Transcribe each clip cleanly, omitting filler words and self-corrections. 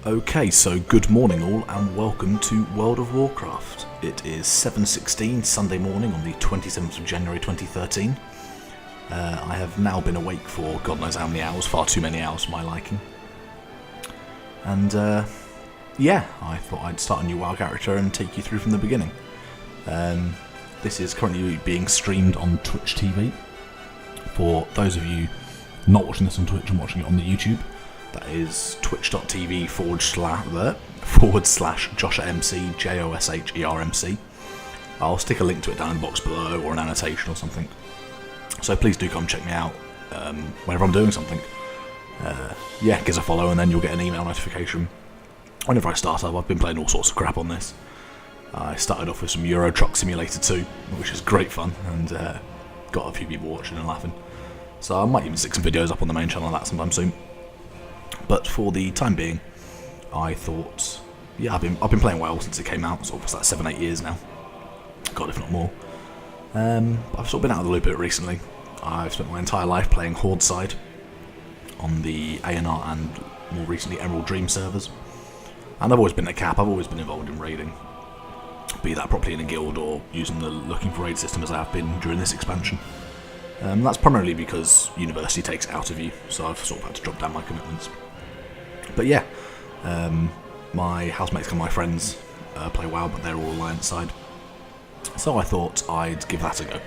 Okay, so good morning all and welcome to World of Warcraft. It is 7:16 Sunday morning on the 27th of January 2013. I have now been awake for God knows how many hours, far too many hours for my liking. And yeah, I thought I'd start a new WoW character and take you through from the beginning. This is currently being streamed on Twitch TV. For those of you not watching this on Twitch and watching it on the YouTube, that is twitch.tv // JosherMC, JOSHERMC. I'll stick a link to it down in the box below or an annotation or something. So please do come check me out whenever I'm doing something. Yeah, give us a follow and then you'll get an email notification whenever I start up. I've been playing all sorts of crap on this. I started off with some Euro Truck Simulator 2, which is great fun, and got a few people watching and laughing. So I might even stick some videos up on the main channel on that sometime soon. But for the time being, I thought, yeah, I've been playing WoW since it came out, sort of like 7-8 years now. God, if not more. I've sort of been out of the loop a bit recently. I've spent my entire life playing Horde side on the ANR and more recently Emerald Dream servers. And I've always been a cap, I've always been involved in raiding. Be that properly in a guild or using the looking for raid system as I have been during this expansion. That's primarily because university takes it out of you, so I've sort of had to drop down my commitments. But yeah, my housemates and my friends play WoW, but they're all Alliance side. So I thought I'd give that a go.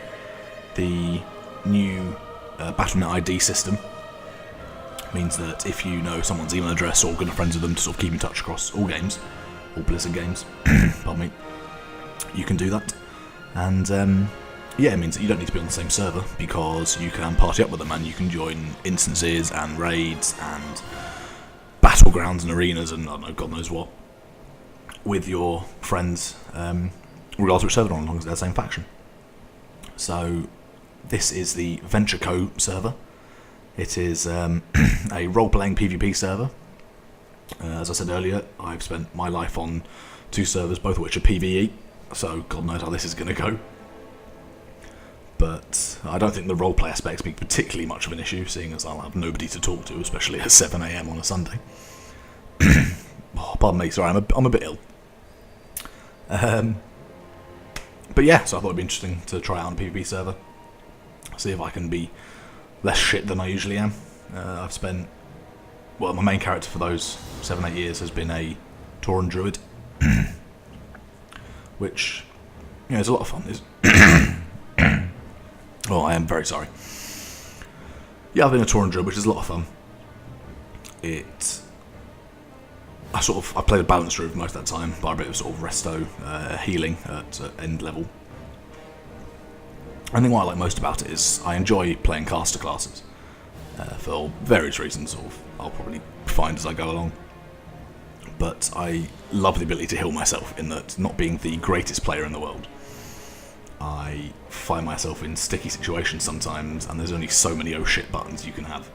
The new Battle.net ID system means that if you know someone's email address or good friends with them to sort of keep in touch across all games, all Blizzard games, pardon me, you can do that. And yeah, it means that you don't need to be on the same server because you can party up with them and you can join instances and raids and battlegrounds and arenas and I don't know, God knows what, with your friends, regardless of which server they're on, as long as they're the same faction. So this is the Venture Co server. It is a role-playing PvP server. As I said earlier, I've spent my life on 2 servers, both of which are PvE, so God knows how this is going to go. But I don't think the roleplay aspects be particularly much of an issue, seeing as I'll have nobody to talk to, especially at 7 AM on a Sunday. Oh, pardon me, sorry, I'm a bit ill. But yeah, so I thought it'd be interesting to try out on a PvP server, see if I can be less shit than I usually am. I've spent, well, my main character for those 7-8 years has been a Tauren Druid, which, you know, is a lot of fun. Oh, I am very sorry. Yeah, I've been a Tauren Druid, which is a lot of fun. I played a balanced druid for most of that time, by a bit of sort of resto healing at end level. I think what I like most about it is I enjoy playing caster classes for various reasons, sort of I'll probably find as I go along. But I love the ability to heal myself, in that not being the greatest player in the world, I find myself in sticky situations sometimes, and there's only so many oh shit buttons you can have.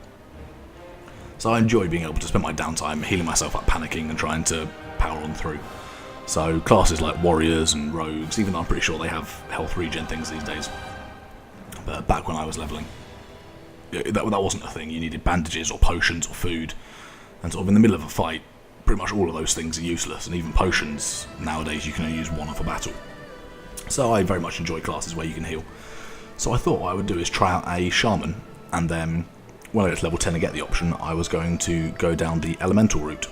So I enjoy being able to spend my downtime healing myself up, panicking and trying to power on through. So classes like warriors and rogues, even though I'm pretty sure they have health regen things these days, but back when I was leveling, that wasn't a thing. You needed bandages or potions or food, and sort of in the middle of a fight, pretty much all of those things are useless, and even potions nowadays you can only use one off a battle. So I very much enjoy classes where you can heal. So I thought what I would do is try out a Shaman, and then when I get to level 10 and get the option, I was going to go down the elemental route.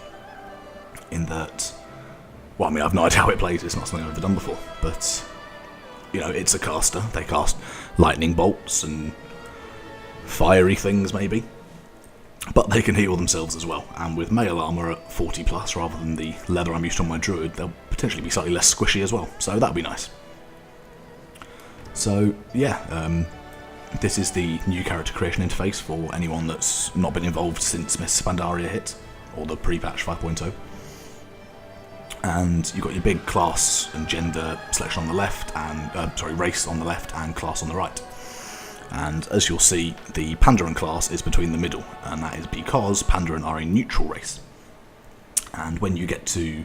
In that, well, I mean, I've no idea how it plays, it's not something I've ever done before, but, you know, it's a caster. They cast lightning bolts and fiery things, maybe, but they can heal themselves as well, and with mail armour at 40 plus rather than the leather I'm used to on my druid, they'll potentially be slightly less squishy as well, so that'll be nice. So yeah, this is the new character creation interface for anyone that's not been involved since Miss Pandaria hit, or the pre-patch 5.0. And you've got your big class and gender selection on the left, and race on the left and class on the right. And as you'll see, the Pandaren class is between the middle, and that is because Pandaren are a neutral race. And when you get to,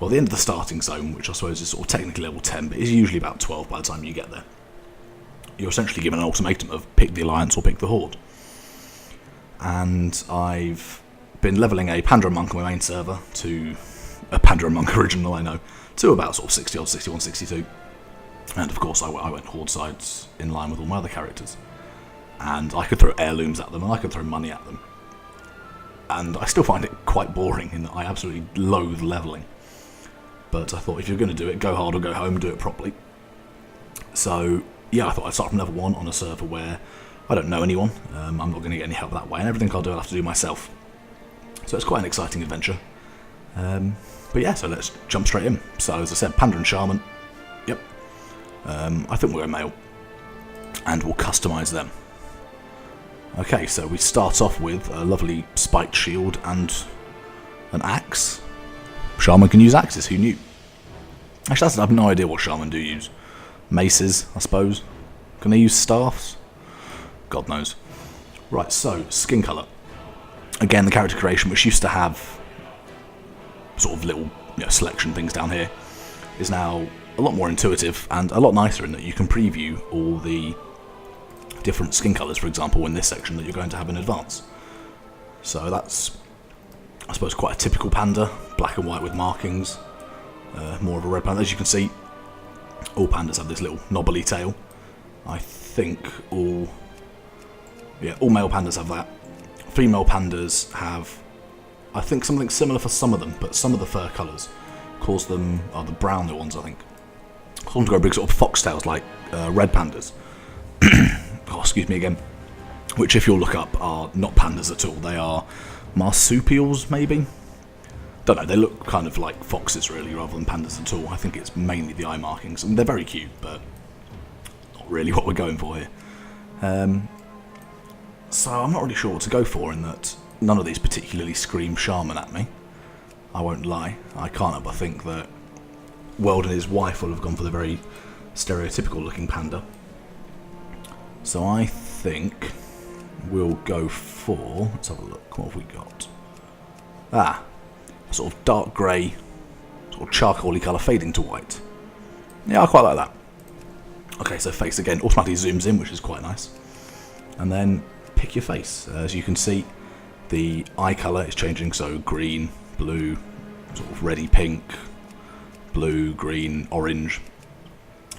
well, the end of the starting zone, which I suppose is sort of technically level 10, but is usually about 12 by the time you get there, you're essentially given an ultimatum of pick the Alliance or pick the Horde. And I've been levelling a Panda and Monk on my main server to a Panda and Monk original, I know, to about sort of 60 odd, 61, 62. And of course I went Horde sides in line with all my other characters. And I could throw heirlooms at them, and I could throw money at them. And I still find it quite boring in that I absolutely loathe levelling. But I thought if you're going to do it, go hard or go home, do it properly. So yeah, I thought I'd start from level 1 on a server where I don't know anyone. I'm not going to get any help that way, and everything I'll do I'll have to do myself. So it's quite an exciting adventure. But yeah, so let's jump straight in. So as I said, Panda and Shaman. Yep. I think we'll go male. And we'll customise them. Okay, so we start off with a lovely spiked shield and an axe. Shaman can use axes, who knew? Actually, I have no idea what Shaman do use. Maces, I suppose. Can they use staffs? God knows. Right, so, skin colour. Again, the character creation, which used to have sort of little selection things down here, is now a lot more intuitive and a lot nicer in that you can preview all the different skin colours, for example, in this section that you're going to have in advance. So that's, I suppose, quite a typical panda, black and white with markings, more of a red panda. As you can see, all pandas have this little knobbly tail. I think all male pandas have that. Female pandas have, I think, something similar for some of them, but some of the fur colours cause them, the browner ones I think, cause them to go big sort of foxtails like red pandas. Oh, excuse me again. Which, if you'll look up, are not pandas at all. They are marsupials, maybe? Don't know, they look kind of like foxes, really, rather than pandas at all. I think it's mainly the eye markings. I mean, they're very cute, but not really what we're going for here. So I'm not really sure what to go for in that none of these particularly scream Shaman at me. I won't lie. I can't help but think that World and his wife will have gone for the very stereotypical looking panda. So I think we'll go for, let's have a look, what have we got? A sort of dark grey, sort of charcoaly colour fading to white. Yeah, I quite like that. Okay, so face again automatically zooms in, which is quite nice. And then pick your face. As you can see, the eye colour is changing, so green, blue, sort of reddy pink, blue, green, orange.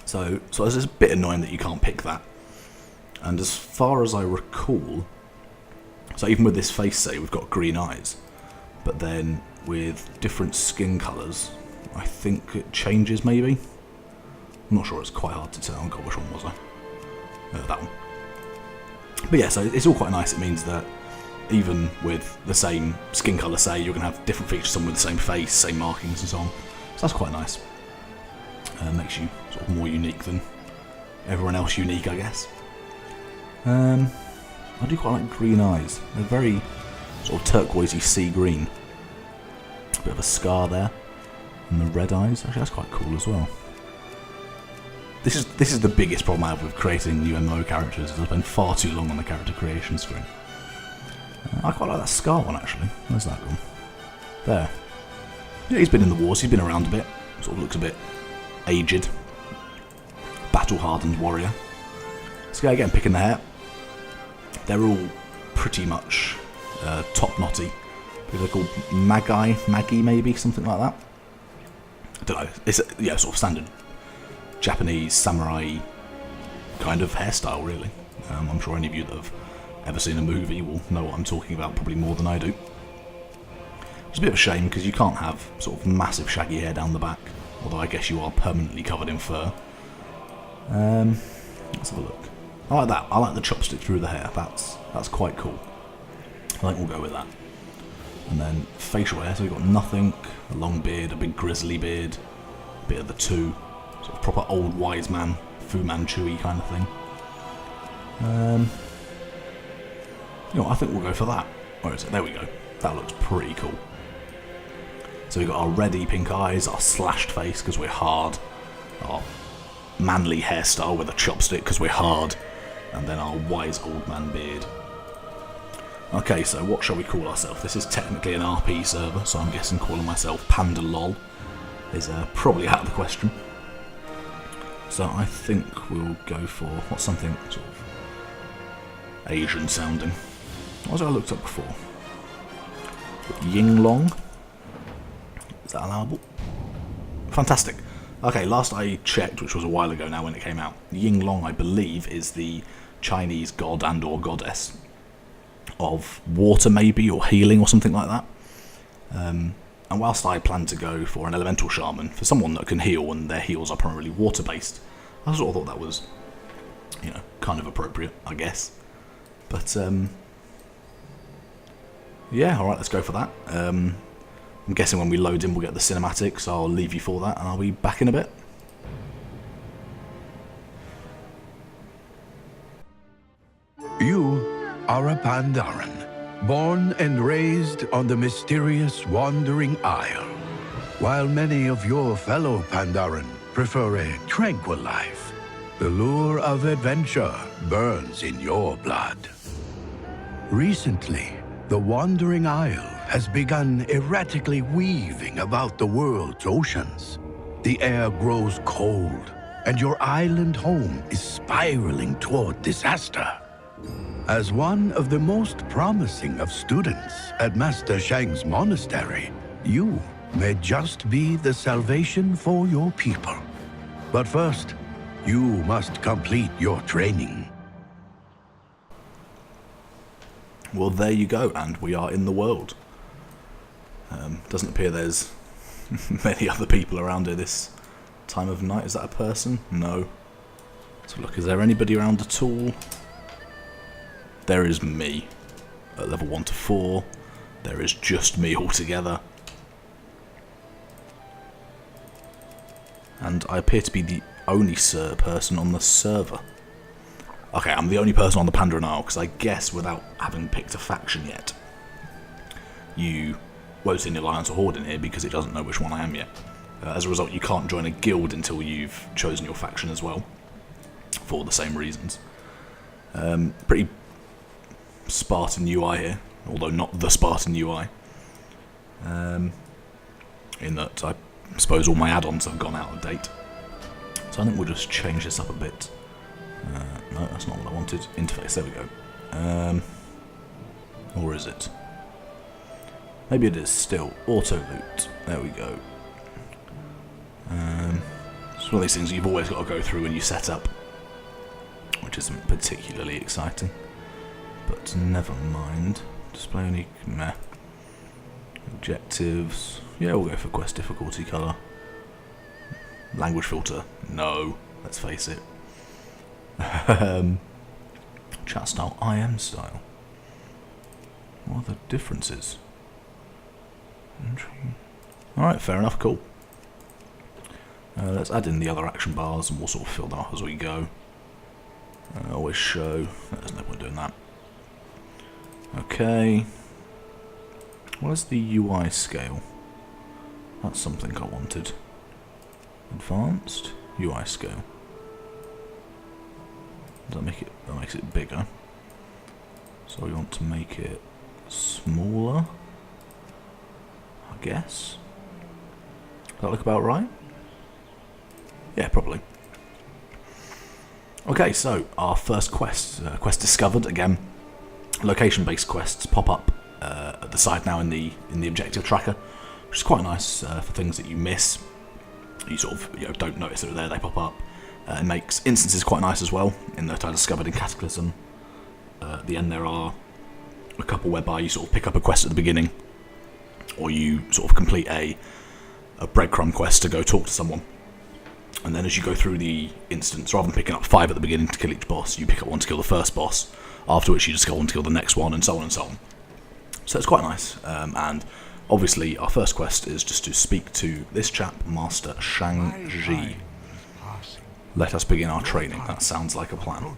So it's a bit annoying that you can't pick that. And as far as I recall, so even with this face, say, we've got green eyes, but then with different skin colours, I think it changes maybe? I'm not sure, it's quite hard to tell. Oh god, which one was I? That one. But yeah, so it's all quite nice. It means that even with the same skin colour, say, you're going to have different features, some with the same face, same markings and so on. So that's quite nice. Makes you sort of more unique than everyone else unique, I guess. I do quite like green eyes. They're very sort of turquoisey sea green. A bit of a scar there. And the red eyes, actually that's quite cool as well. This is the biggest problem I have with creating new MMO characters, is I spend far too long on the character creation screen. I quite like that scar one actually. Where's that gone? There. Yeah, he's been in the wars, he's been around a bit. Sort of looks a bit aged. Battle hardened warrior. Let's go again, picking the hair. They're all pretty much top knotty. They're called Maggie maybe, something like that. I don't know. It's sort of standard Japanese samurai kind of hairstyle, really. I'm sure any of you that have ever seen a movie will know what I'm talking about, probably more than I do. It's a bit of a shame because you can't have sort of massive shaggy hair down the back, although I guess you are permanently covered in fur. Let's have a look. I like that. I like the chopstick through the hair. That's quite cool. I think we'll go with that. And then facial hair. So we've got nothing, a long beard, a big grizzly beard, a bit of the two, sort of proper old wise man, Fu Manchu-y kind of thing. I think we'll go for that. Where is it? There we go. That looks pretty cool. So we've got our reddy pink eyes, our slashed face because we're hard, our manly hairstyle with a chopstick because we're hard, and then our wise old man beard. Okay, so what shall we call ourselves? This is technically an RP server, so I'm guessing calling myself Panda LOL is probably out of the question. So I think we'll go for what's something sort of Asian sounding. What was it I looked up before? Yinglong. Is that allowable? Fantastic. Okay, last I checked, which was a while ago now when it came out, Yinglong, I believe, is the Chinese god and or goddess of water maybe, or healing or something like that. And whilst I plan to go for an elemental shaman, for someone that can heal and their heals are primarily water based, I sort of thought that was, you know, kind of appropriate, I guess. But yeah, alright, let's go for that. I'm guessing when we load in we'll get the cinematics, I'll leave you for that and I'll be back in a bit. You are a Pandaren, born and raised on the mysterious Wandering Isle. While many of your fellow Pandaren prefer a tranquil life, the lure of adventure burns in your blood. Recently, the Wandering Isle has begun erratically weaving about the world's oceans. The air grows cold, and your island home is spiraling toward disaster. As one of the most promising of students at Master Shang's monastery, you may just be the salvation for your people. But first, you must complete your training. Well, there you go, and we are in the world. Doesn't appear there's many other people around here this time of night. Is that a person? No. So look, is there anybody around at all? There is me at level 1 to 4. There is just me altogether. And I appear to be the only person on the server. Okay, I'm the only person on the Pandaren Isle, because I guess without having picked a faction yet, you won't see any Alliance or Horde in here because it doesn't know which one I am yet. As a result, you can't join a guild until you've chosen your faction as well, for the same reasons. Pretty Spartan UI here, although not the Spartan UI. In that I suppose all my add-ons have gone out of date. So I think we'll just change this up a bit. No, that's not what I wanted. Interface, there we go. Or is it? Maybe it is still. Auto loot. There we go. It's one of these things you've always got to go through when you set up, which isn't particularly exciting. But never mind. Display unique. Meh. Objectives. Yeah, we'll go for quest difficulty colour. Language filter. No. Let's face it. Chat style. IM style. What are the differences? Alright, fair enough. Cool. Let's add in the other action bars and we'll sort of fill them up as we go. Always show. There's no point doing that. Okay. What is the UI scale? That's something I wanted. Advanced UI scale. Does that make it? That makes it bigger. So we want to make it smaller, I guess. Does that look about right? Yeah, probably. Okay, so our first quest, quest discovered again. Location-based quests pop up at the side now in the objective tracker, which is quite nice for things that you miss. You sort of don't notice that they're there; they pop up. It makes instances quite nice as well. In that I discovered in Cataclysm, at the end there are a couple whereby you sort of pick up a quest at the beginning, or you sort of complete a breadcrumb quest to go talk to someone. And then as you go through the instance, rather than picking up 5 at the beginning to kill each boss, you pick up 1 to kill the first boss, after which you just go on to kill the next one, and so on and so on. So it's quite nice, and obviously our first quest is just to speak to this chap, Master Shang Ji. Let us begin our training. That sounds like a plan.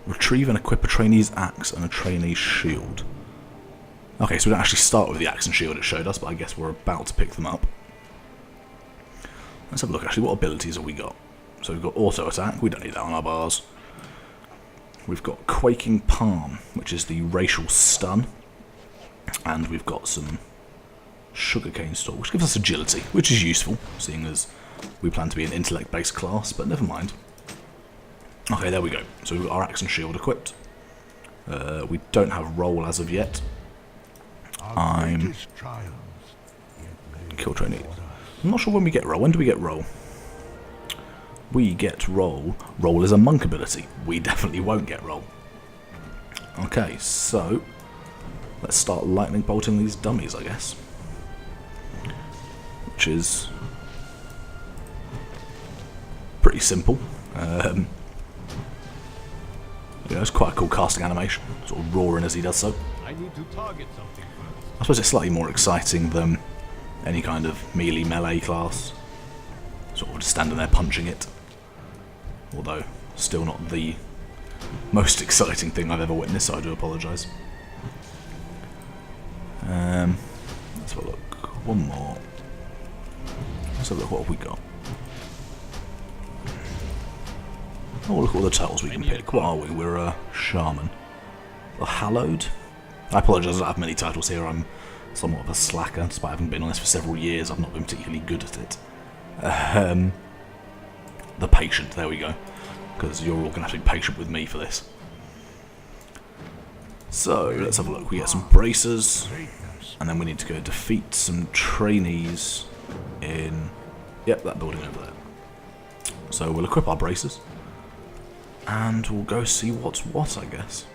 Retrieve and equip a trainee's axe and a trainee's shield. Okay, so we don't actually start with the axe and shield it showed us, but I guess we're about to pick them up. Let's have a look actually, what abilities have we got? So we've got auto attack, we don't need that on our bars. We've got Quaking Palm, which is the racial stun. And we've got some Sugarcane Stalk, which gives us agility, which is useful, seeing as we plan to be an intellect-based class, but never mind. Okay, there we go. So we've got our axe and shield equipped. We don't have roll as of yet. I'm kill trainee. I'm not sure when we get roll. When do we get roll? We get roll. Roll is a monk ability. We definitely won't get roll. Okay, so let's start lightning bolting these dummies, I guess. Which is pretty simple. Yeah, it's quite a cool casting animation, sort of roaring as he does so. I need to target something first. I suppose it's slightly more exciting than any kind of melee class. Sort of just standing there punching it. Although, still not the most exciting thing I've ever witnessed, so I do apologise. Let's have a look. One more. Let's have a look, what have we got? Oh, look at all the titles we can pick. What are we? We're a Shaman. A Hallowed? I apologise, I don't have many titles here. I'm somewhat of a slacker, despite having been on this for several years. I've not been particularly good at it. The Patient, there we go. Because you're all going to have to be patient with me for this. So, let's have a look. We get some bracers, and then we need to go defeat some trainees in... Yep, that building over there. So we'll equip our bracers, and we'll go see what's what, I guess.